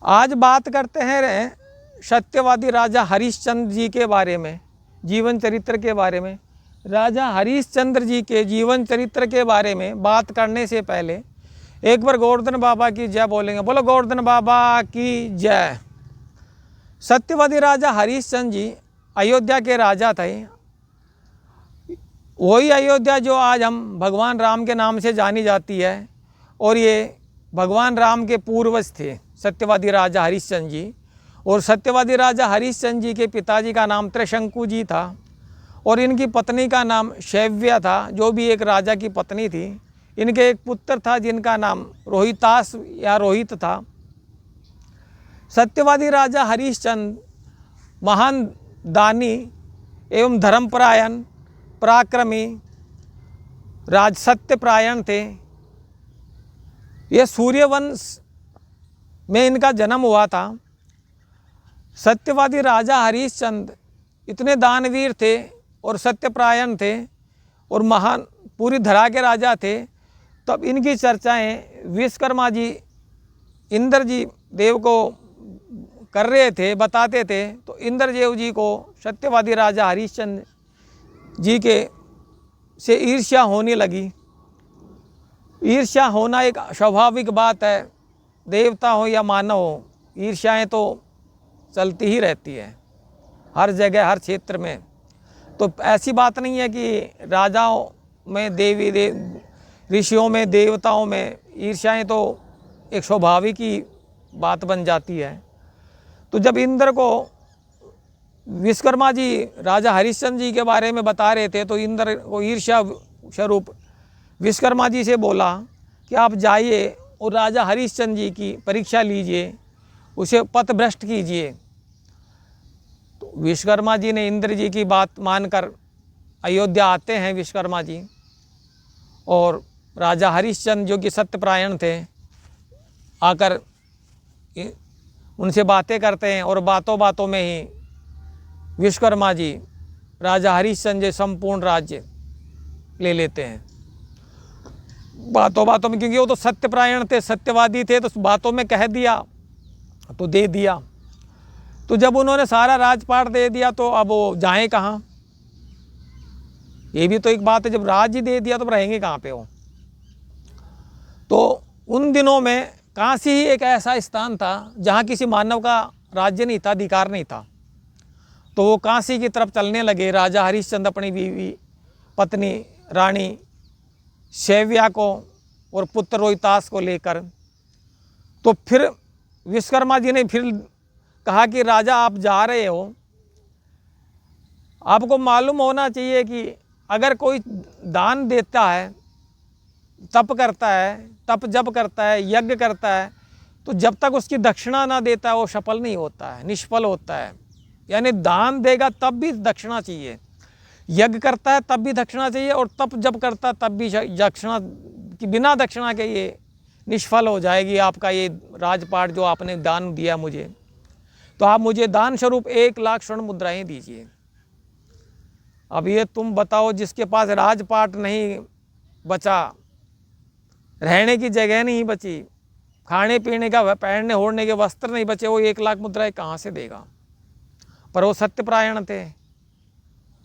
आज बात करते हैं सत्यवादी राजा हरिश्चंद्र जी के बारे में, जीवन चरित्र के बारे में। राजा हरिश्चंद्र जी के जीवन चरित्र के बारे में बात करने से पहले एक बार गोवर्धन बाबा की जय बोलेंगे। बोलो गोवर्धन बाबा की जय। सत्यवादी राजा हरिश्चंद्र जी अयोध्या के राजा थे। वही अयोध्या जो आज हम भगवान राम के नाम से जानी जाती है, और ये भगवान राम के पूर्वज थे सत्यवादी राजा हरिश्चंद्र जी। और सत्यवादी राजा हरिश्चंद्र जी के पिताजी का नाम त्रिशंकु जी था, और इनकी पत्नी का नाम शैव्या था, जो भी एक राजा की पत्नी थी। इनके एक पुत्र था जिनका नाम रोहितास या रोहित था। सत्यवादी राजा हरिश्चंद्र महान दानी एवं धर्मपरायण, पराक्रमी, सत्यपरायण थे। ये सूर्यवंश में इनका जन्म हुआ था। सत्यवादी राजा हरिश्चंद्र इतने दानवीर थे और सत्यपरायण थे और महान पूरी धरा के राजा थे। तब इनकी चर्चाएं विश्वकर्मा जी इंद्र जी देव को कर रहे थे, बताते थे। तो इंद्रदेव जी को सत्यवादी राजा हरिश्चंद्र जी के से ईर्ष्या होने लगी। ईर्ष्या होना एक स्वाभाविक बात है, देवता हो या मानव हो, ईर्ष्याएँ तो चलती ही रहती है हर जगह, हर क्षेत्र में। तो ऐसी बात नहीं है कि राजाओं में, ऋषियों में, देवताओं में ईर्ष्याएँ तो एक स्वाभाविक ही बात बन जाती है। तो जब इंद्र को विश्वकर्मा जी राजा हरिश्चंद्र जी के बारे में बता रहे थे, तो इंद्र को ईर्ष्या स्वरूप विश्वकर्मा जी से बोला कि आप जाइए और राजा हरिश्चंद्र जी की परीक्षा लीजिए, उसे पथभ्रष्ट कीजिए। तो विश्वकर्मा जी ने इंद्र जी की बात मानकर अयोध्या आते हैं विश्वकर्मा जी, और राजा हरिश्चंद्र जो कि सत्यपरायण थे आकर उनसे बातें करते हैं, और बातों बातों में ही विश्वकर्मा जी राजा हरिश्चंद्र जी संपूर्ण राज्य ले लेते हैं। बातों बातों में, क्योंकि वो तो सत्यपरायण थे, सत्यवादी थे, तो बातों में कह दिया तो दे दिया। तो जब उन्होंने सारा राजपाट दे दिया तो अब वो जाएं कहाँ? ये भी तो एक बात है, जब राज ही दे दिया तो रहेंगे कहाँ पे वो? तो उन दिनों में काशी ही एक ऐसा स्थान था जहाँ किसी मानव का राज्य नहीं था, अधिकार नहीं था। तो वो काशी की तरफ चलने लगे राजा हरिश्चंद्र अपनी बीवी, पत्नी रानी शैव्या को और पुत्र रोहितास को लेकर। तो फिर विश्वकर्मा जी ने फिर कहा कि राजा आप जा रहे हो, आपको मालूम होना चाहिए कि अगर कोई दान देता है, तप करता है, तप जप करता है, यज्ञ करता है, तो जब तक उसकी दक्षिणा ना देता है वो सफल नहीं होता है, निष्फल होता है। यानी दान देगा तब भी दक्षिणा चाहिए, यज्ञ करता है तब भी दक्षिणा चाहिए, और तप जब करता है तब भी दक्षिणा की, बिना दक्षिणा के ये निष्फल हो जाएगी आपका ये राजपाट जो आपने दान दिया मुझे। तो आप मुझे दान स्वरूप 1,00,000 स्वर्ण मुद्राएं दीजिए। अब ये तुम बताओ, जिसके पास राजपाट नहीं बचा, रहने की जगह नहीं बची, खाने पीने का, पहनने ओढ़ने के वस्त्र नहीं बचे, वो 1,00,000 मुद्राएं कहाँ से देगा? पर वो सत्यपरायण थे।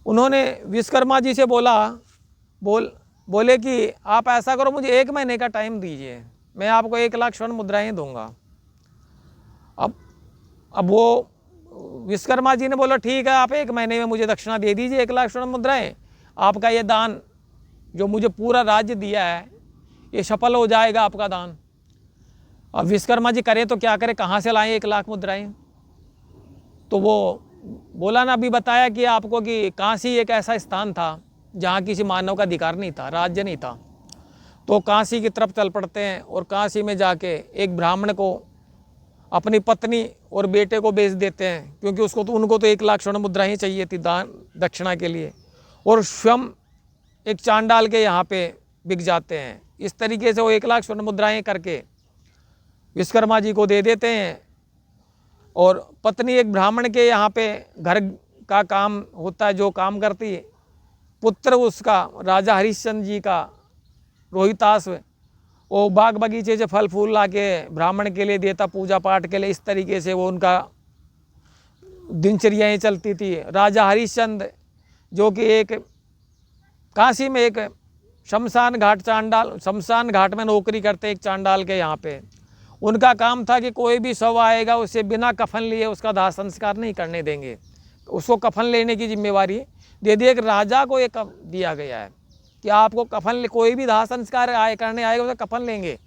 उन्होंने विश्वकर्मा जी से बोले कि आप ऐसा करो, मुझे 1 महीने का टाइम दीजिए, मैं आपको 1,00,000 स्वर्ण मुद्राएं दूंगा। अब वो विश्वकर्मा जी ने बोला ठीक है, आप 1 महीने में मुझे दक्षिणा दे दीजिए 1,00,000 स्वर्ण मुद्राएं, आपका ये दान जो मुझे पूरा राज्य दिया है ये सफल हो जाएगा आपका दान। अब विश्वकर्मा जी करें तो क्या करें, कहाँ से लाएं 1,00,000 मुद्राएं? तो वो बोला ना, अभी बताया कि आपको कि काशी एक ऐसा स्थान था जहाँ किसी मानव का अधिकार नहीं था, राज्य नहीं था। तो काशी की तरफ चल पड़ते हैं, और काशी में जाके एक ब्राह्मण को अपनी पत्नी और बेटे को बेच देते हैं, क्योंकि उनको तो 1,00,000 स्वर्ण मुद्राएं चाहिए थी दान दक्षिणा के लिए, और स्वयं एक चांडाल के यहाँ पे बिक जाते हैं। इस तरीके से वो 1,00,000 स्वर्ण मुद्राएं करके विश्वकर्मा जी को दे देते हैं, और पत्नी एक ब्राह्मण के यहाँ पे घर का काम होता है, जो काम करती है, पुत्र उसका राजा हरिश्चंद्र जी का रोहितास वो बाग बगीचे से फल फूल ला के ब्राह्मण के लिए देता, पूजा पाठ के लिए। इस तरीके से वो उनका दिनचर्याएँ चलती थी। राजा हरिश्चंद्र जो कि एक काशी में एक शमशान घाट में नौकरी करते एक चांडाल के यहाँ पे, उनका काम था कि कोई भी शव आएगा उसे बिना कफन लिए उसका दाह संस्कार नहीं करने देंगे, उसको कफन लेने की जिम्मेवारी दे दी। एक राजा को एक दिया गया है कि आपको कफन, कोई भी दाह संस्कार करने आएगा उसे कफन लेंगे,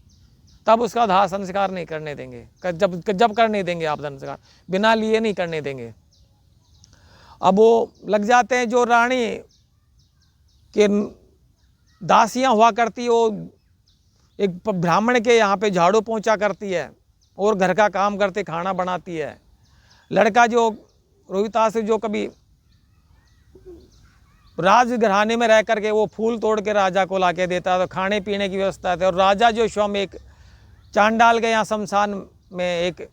तब उसका दाह संस्कार नहीं करने देंगे। जब करने देंगे आप संस्कार, बिना लिए नहीं करने देंगे। अब वो लग जाते हैं, जो रानी के दासियां हुआ करती, वो एक ब्राह्मण के यहाँ पे झाड़ू पोंछा करती है और घर का काम करते, खाना बनाती है। लड़का जो रोहितास जो कभी राजघराने में रह करके वो फूल तोड़ के राजा को ला के देता है, तो खाने पीने की व्यवस्था है। और राजा जो स्वयं एक चांडाल के यहाँ शमशान में एक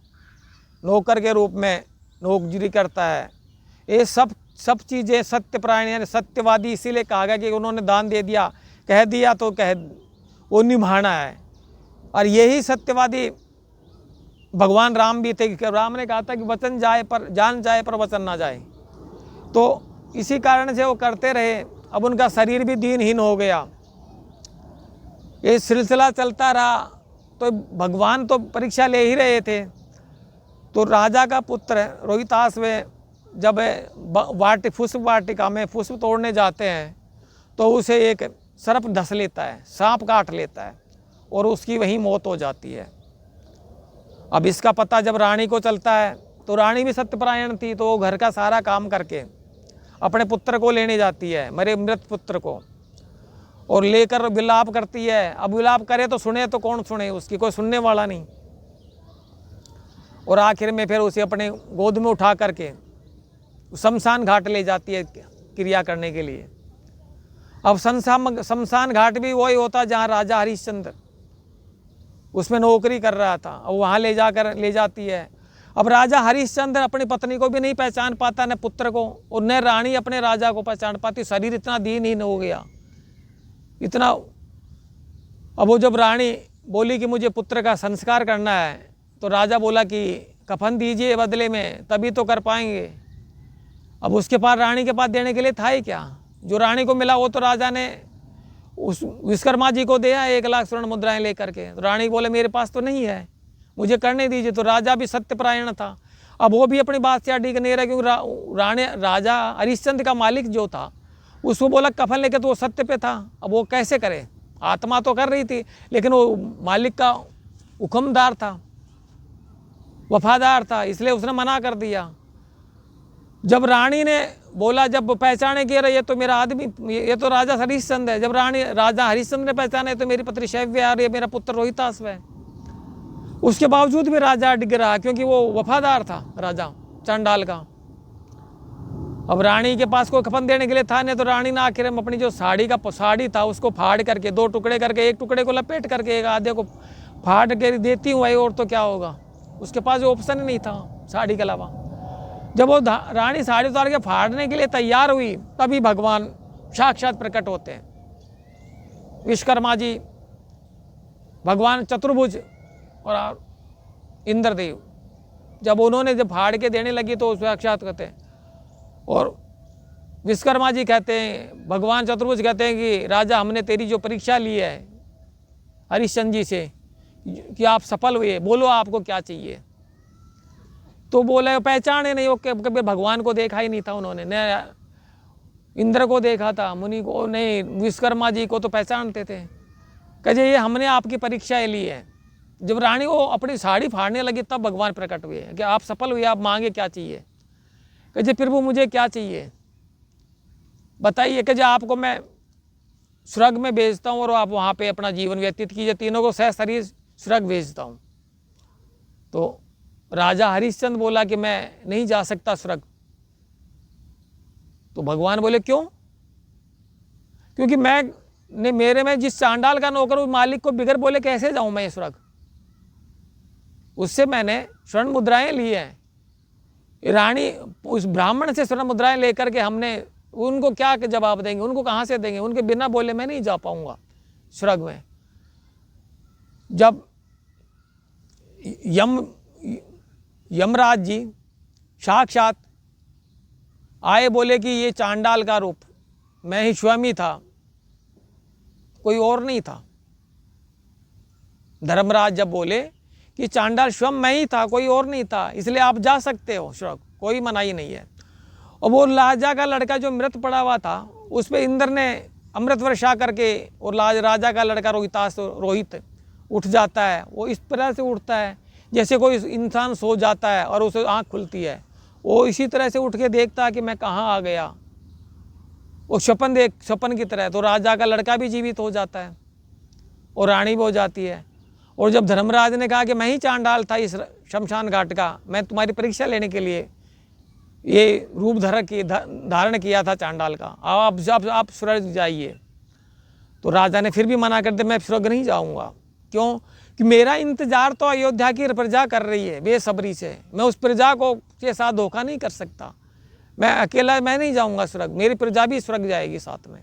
नौकर के रूप में नौकरी करता है। ये सब चीज़ें सत्यपरायण यानी सत्यवादी इसीलिए कहा गया कि उन्होंने दान दे दिया, कह दिया तो वो निभाना है। और यही सत्यवादी भगवान राम भी थे, कि राम ने कहा था कि वचन जाए पर जान जाए पर वचन ना जाए, तो इसी कारण से वो करते रहे। अब उनका शरीर भी दीनहीन हो गया। ये सिलसिला चलता रहा, तो भगवान तो परीक्षा ले ही रहे थे। तो राजा का पुत्र रोहितास वे जब पुष्प वाटिका में पुष्प तोड़ने जाते हैं, तो उसे एक सर्प धस लेता है, सांप काट लेता है और उसकी वहीं मौत हो जाती है। अब इसका पता जब रानी को चलता है, तो रानी भी सत्यपरायण थी, तो वो घर का सारा काम करके अपने पुत्र को लेने जाती है, मेरे मृत पुत्र को, और लेकर विलाप करती है। अब विलाप करे तो सुने तो कौन सुने, उसकी कोई सुनने वाला नहीं। और आखिर में फिर उसे अपने गोद में उठा करके शमशान घाट ले जाती है क्रिया करने के लिए। अब शमशान घाट भी वही होता जहाँ राजा हरिश्चंद्र उसमें नौकरी कर रहा था, अब वहाँ ले जाती है। अब राजा हरिश्चंद्र अपनी पत्नी को भी नहीं पहचान पाता, न पुत्र को, और न रानी अपने राजा को पहचान पाती। शरीर इतना दीनहीन हो गया, इतना। अब वो जब रानी बोली कि मुझे पुत्र का संस्कार करना है, तो राजा बोला कि कफन दीजिए बदले में, तभी तो कर पाएंगे। अब उसके पास रानी के पास देने के लिए था ही क्या? जो रानी को मिला वो तो राजा ने उस विश्वकर्मा जी को दिया 1 लाख स्वर्ण मुद्राएं लेकर के। तो रानी बोले मेरे पास तो नहीं है, मुझे करने दीजिए। तो राजा भी सत्यपरायण था, अब वो भी अपनी बात से अडिग नहीं रहा, क्योंकि राजा हरिश्चंद्र का मालिक जो था उसको बोला कफन लेके, तो वो सत्य पे था। अब वो कैसे करे, आत्मा तो कर रही थी, लेकिन वो मालिक का हुक्मदार था, वफादार था, इसलिए उसने मना कर दिया। जब रानी ने बोला, जब पहचाने कि ये तो मेरा आदमी, ये तो राजा हरिश्चंद्र है, जब राजा हरिश्चंद्र ने पहचाने तो मेरी पत्नी शैव्य और ये मेरा पुत्र रोहितास है, उसके बावजूद भी राजा डिग रहा, क्योंकि वो वफादार था राजा चांडाल का। अब रानी के पास कोई कफन देने के लिए था नहीं, तो रानी ने आखिर में अपनी जो साड़ी था उसको फाड़ करके 2 टुकड़े करके, एक टुकड़े को लपेट करके एक आधे को फाड़ के देती हूँ भाई, और तो क्या होगा। उसके पास ऑप्शन नहीं था साड़ी के अलावा। जब वो रानी साड़ी उतार के फाड़ने के लिए तैयार हुई, तभी भगवान साक्षात प्रकट होते हैं। विश्वकर्मा जी, भगवान चतुर्भुज और इंद्रदेव, जब उन्होंने जब फाड़ के देने लगी तो साक्षात कहते हैं। और विश्वकर्मा जी कहते हैं, भगवान चतुर्भुज कहते हैं कि राजा हमने तेरी जो परीक्षा ली है हरिश्चंद्र जी से कि आप सफल हुए, बोलो आपको क्या चाहिए। तो बोले पहचाने नहीं, वो कभी भगवान को देखा ही नहीं था उन्होंने, न इंद्र को देखा था, मुनि को नहीं, विश्वकर्मा जी को तो पहचानते थे। कहे ये हमने आपकी परीक्षा ली है। जब रानी वो अपनी साड़ी फाड़ने लगी तब भगवान प्रकट हुए कि आप सफल हुए, आप मांगे क्या चाहिए। कहे प्रभु मुझे क्या चाहिए बताइए। कहे आपको मैं स्वर्ग में भेजता हूँ और आप वहाँ पे अपना जीवन व्यतीत कीजिए, तीनों को सह शरीर स्वर्ग भेजता हूँ। तो राजा हरिश्चंद्र बोला कि मैं नहीं जा सकता स्वर्ग। तो भगवान बोले क्यों? क्योंकि मेरे में जिस चांडाल का नौकर उस मालिक को बिगर बोले कैसे जाऊं मैं स्वर्ग। उससे मैंने स्वर्ण मुद्राएं ली हैं। रानी उस ब्राह्मण से स्वर्ण मुद्राएं लेकर के हमने उनको क्या जवाब देंगे, उनको कहाँ से देंगे, उनके बिना बोले मैं नहीं जा पाऊंगा स्वर्ग में। जब यमराज जी साक्षात आए, बोले कि ये चांडाल का रूप मैं ही स्वयं ही था, कोई और नहीं था। धर्मराज जब बोले कि चांडाल स्वयं मैं ही था, कोई और नहीं था, इसलिए आप जा सकते हो स्वर्ग, कोई मनाही नहीं है। और वो राजा का लड़का जो मृत पड़ा हुआ था, उस पर इंद्र ने अमृत वर्षा करके, और राजा का लड़का रोहित उठ जाता है। वो इस तरह से उठता है जैसे कोई इंसान सो जाता है और उसे आँख खुलती है, वो इसी तरह से उठ के देखता है कि मैं कहाँ आ गया। वो स्वप्न की तरह। तो राजा का लड़का भी जीवित हो जाता है और रानी भी हो जाती है। और जब धर्मराज ने कहा कि मैं ही चांडाल था इस शमशान घाट का, मैं तुम्हारी परीक्षा लेने के लिए ये रूप धारण किया था चांडाल का, आप स्वर्ग जाइए। तो राजा ने फिर भी मना कर दिया, मैं स्वर्ग नहीं जाऊंगा। क्यों? कि मेरा इंतजार तो अयोध्या की प्रजा कर रही है बेसब्री से, मैं उस प्रजा को के साथ धोखा नहीं कर सकता। मैं अकेला मैं नहीं जाऊंगा स्वर्ग, मेरी प्रजा भी स्वर्ग जाएगी साथ में।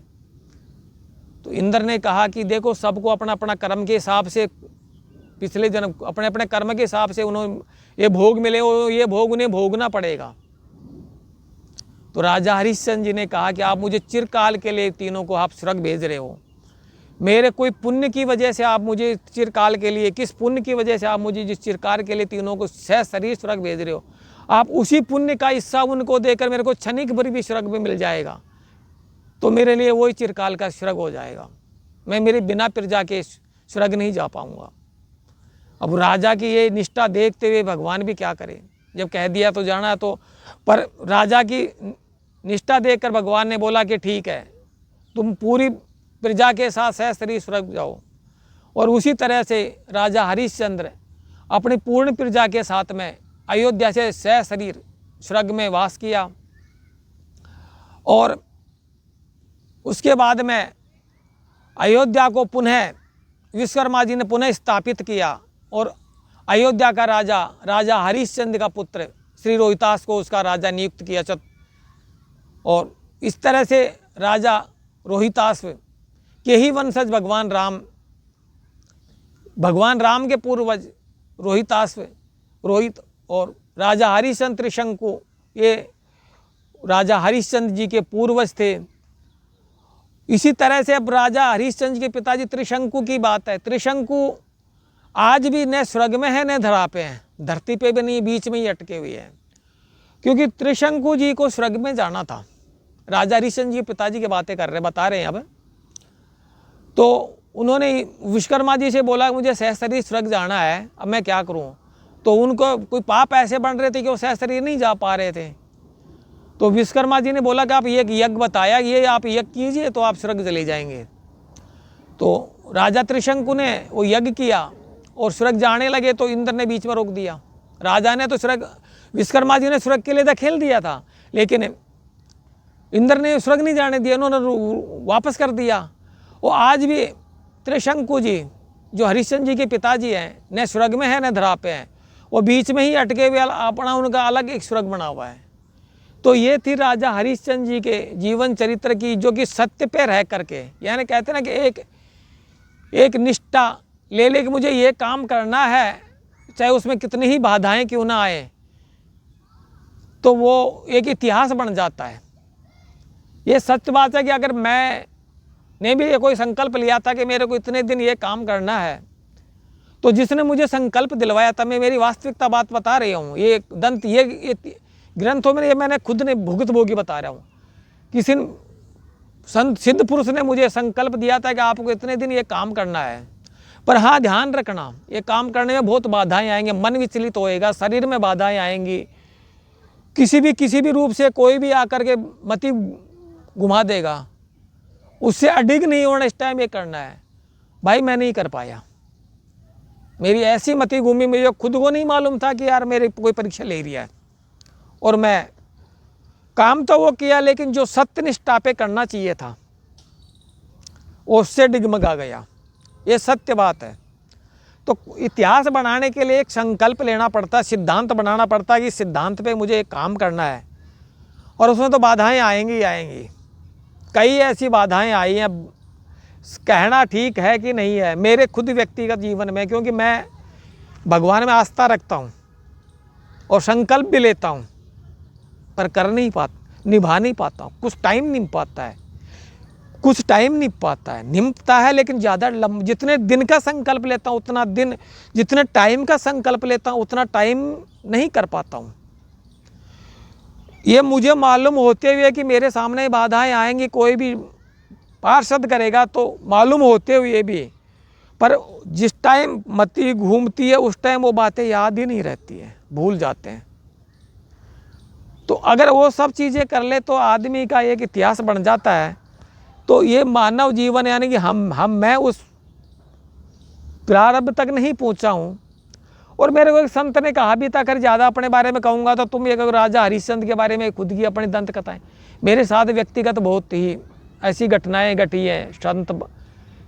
तो इंद्र ने कहा कि देखो, सबको अपना अपना कर्म के हिसाब से, पिछले जन्म अपने अपने कर्म के हिसाब से उन्होंने ये भोग मिले, और ये भोग उन्हें भोगना पड़ेगा। तो राजा हरिश्चंद्र जी ने कहा कि आप मुझे चिरकाल के लिए तीनों को आप स्वर्ग भेज रहे हो, मेरे कोई पुण्य की वजह से आप मुझे चिरकाल के लिए, किस पुण्य की वजह से आप मुझे जिस चिरकाल के लिए तीनों को शरीर स्वर्ग भेज रहे हो, आप उसी पुण्य का हिस्सा उनको देकर मेरे को क्षणिक भर भी स्वर्ग में मिल जाएगा तो मेरे लिए वही चिरकाल का स्वर्ग हो जाएगा। मैं मेरे बिना प्रजा के स्वर्ग नहीं जा पाऊंगा। अब राजा की ये निष्ठा देखते हुए भगवान भी क्या करें, जब कह दिया तो जाना। तो पर राजा की निष्ठा देखकर भगवान ने बोला कि ठीक है, तुम पूरी प्रजा के साथ सहशरीर स्वर्ग जाओ। और उसी तरह से राजा हरिश्चंद्र अपनी पूर्ण प्रजा के साथ में अयोध्या से सहशरीर स्वर्ग में वास किया। और उसके बाद में अयोध्या को पुनः विश्वकर्मा जी ने पुनः स्थापित किया, और अयोध्या का राजा हरिश्चंद्र का पुत्र श्री रोहितास को उसका राजा नियुक्त किया। और इस तरह से राजा रोहितास के ही वंशज भगवान राम के पूर्वज रोहित और राजा हरिश्चंद्र त्रिशंकु, ये राजा हरिश्चंद्र जी के पूर्वज थे। इसी तरह से अब राजा हरिश्चंद्र के पिताजी त्रिशंकु की बात है। त्रिशंकु आज भी न स्वर्ग में है न धरा पे हैं, धरती पे भी नहीं, बीच में ही अटके हुए हैं। क्योंकि त्रिशंकु जी को स्वर्ग में जाना था। राजा हरिश्चंद्र जी पिताजी की बातें बता रहे हैं अब। तो उन्होंने विश्वकर्मा जी से बोला मुझे सहशरीर स्वर्ग जाना है, अब मैं क्या करूं। तो उनको कोई पाप ऐसे बन रहे थे कि वो सहशरीर नहीं जा पा रहे थे। तो विश्वकर्मा जी ने बोला कि आप ये यज्ञ बताया, ये आप यज्ञ कीजिए तो आप स्वर्ग चले जाएंगे। तो राजा त्रिशंकु ने वो यज्ञ किया और स्वर्ग जाने लगे। तो इंद्र ने बीच में रोक दिया। राजा ने तो स्वर्ग, विश्वकर्मा जी ने स्वर्ग के लिए धकेल दिया था, लेकिन इंद्र ने स्वर्ग नहीं जाने दिया, उन्होंने वापस कर दिया। वो आज भी त्रिशंकु जी जो हरिश्चंद्र जी के पिताजी हैं, न स्वर्ग में है न धरा पे हैं, वो बीच में ही अटके हुए अपना उनका अलग एक स्वर्ग बना हुआ है। तो ये थी राजा हरिश्चंद्र जी के जीवन चरित्र की, जो कि सत्य पे रह करके, यानी कहते हैं ना कि एक निष्ठा ले कि मुझे ये काम करना है, चाहे उसमें कितनी ही बाधाएं क्यों ना आए, तो वो एक इतिहास बन जाता है। ये सत्य बात है कि अगर मैंने भी ये कोई संकल्प लिया था कि मेरे को इतने दिन ये काम करना है, तो जिसने मुझे संकल्प दिलवाया था, मैं मेरी वास्तविकता बात बता रही हूँ। ये ग्रंथों में ये मैंने खुद ने भुगत भोगी बता रहा हूँ। किसी संत सिद्ध पुरुष ने मुझे संकल्प दिया था कि आपको इतने दिन ये काम करना है। पर हाँ, ध्यान रखना, ये काम करने में बहुत बाधाएं आएंगी, मन विचलित होएगा, शरीर में बाधाएं आएंगी, किसी भी रूप से कोई भी आकर के मति घुमा देगा, उससे अडिग नहीं होना। इस टाइम ये करना है। भाई मैं नहीं कर पाया, मेरी ऐसी मति घूमी, मुझे खुद को नहीं मालूम था कि यार मेरी कोई परीक्षा ले रही है। और मैं काम तो वो किया, लेकिन जो सत्यनिष्ठा पे करना चाहिए था उससे डिगमगा गया। ये सत्य बात है। तो इतिहास बनाने के लिए एक संकल्प लेना पड़ता है, सिद्धांत बनाना पड़ता है कि सिद्धांत पे मुझे एक काम करना है, और उसमें तो बाधाएं आएंगी ही आएंगी। कई ऐसी बाधाएं आई हैं, कहना ठीक है कि नहीं है मेरे खुद व्यक्तिगत जीवन में, क्योंकि मैं भगवान में आस्था रखता हूँ और संकल्प भी लेता हूँ, पर कर नहीं पाता, निभा नहीं पाता हूँ। कुछ टाइम निभ पाता है, कुछ टाइम निभ पाता है, निभता है, लेकिन ज़्यादा जितने दिन का संकल्प लेता हूँ उतना दिन, जितने टाइम का संकल्प लेता हूँ उतना टाइम नहीं कर पाता हूँ। ये मुझे मालूम होते हुए कि मेरे सामने बाधाएं आएंगी, कोई भी पार्षद करेगा तो मालूम होते हुए भी, पर जिस टाइम मति घूमती है उस टाइम वो बातें याद ही नहीं रहती है, भूल जाते हैं। तो अगर वो सब चीज़ें कर ले तो आदमी का एक इतिहास बन जाता है। तो ये मानव जीवन यानी कि मैं उस प्रारब्ध तक नहीं पहुंचा हूँ। और मेरे को एक संत ने कहा भी था, अगर ज़्यादा अपने बारे में कहूँगा तो तुम एक राजा हरिश्चंद्र के बारे में खुद की अपनी दंत कथाएं। मेरे साथ व्यक्तिगत बहुत ही ऐसी घटनाएं घटी हैं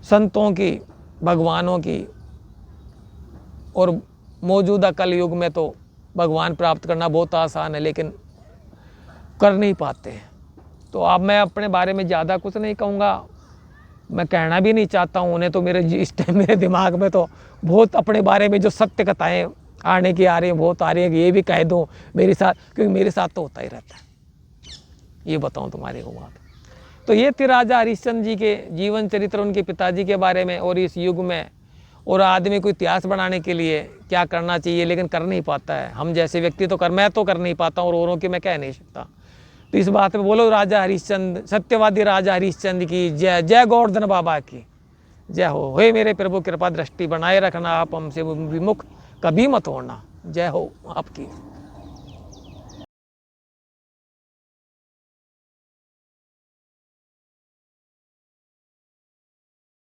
संतों की, भगवानों की। और मौजूदा कलयुग में तो भगवान प्राप्त करना बहुत आसान है, लेकिन कर नहीं पाते हैं। तो अब मैं अपने बारे में ज़्यादा कुछ नहीं कहूँगा, मैं कहना भी नहीं चाहता हूँ। उन्हें तो मेरे इस टाइम मेरे दिमाग में तो बहुत अपने बारे में जो सत्य कथाएँ आने की आ रही हैं, बहुत आ रही है कि ये भी कह दूँ मेरे साथ, क्योंकि मेरे साथ तो होता ही रहता है। ये बताऊँ तुम्हारे को बात। तो ये थी राजा हरिश्चंद्र जी के जीवन चरित्र, उनके पिताजी के बारे में, और इस युग में और आदमी को इतिहास बनाने के लिए क्या करना चाहिए, लेकिन कर नहीं पाता है। हम जैसे व्यक्ति तो मैं तो कर नहीं पाता हूँ, और औरों की मैं कह नहीं सकता। तो इस बात में बोलो राजा हरिश्चंद्र, सत्यवादी राजा हरिश्चंद्र की जय। जय गोवर्धन बाबा की जय हो। हे मेरे प्रभु कृपा दृष्टि बनाए रखना, आप हमसे विमुख कभी मत होना। जय हो आपकी।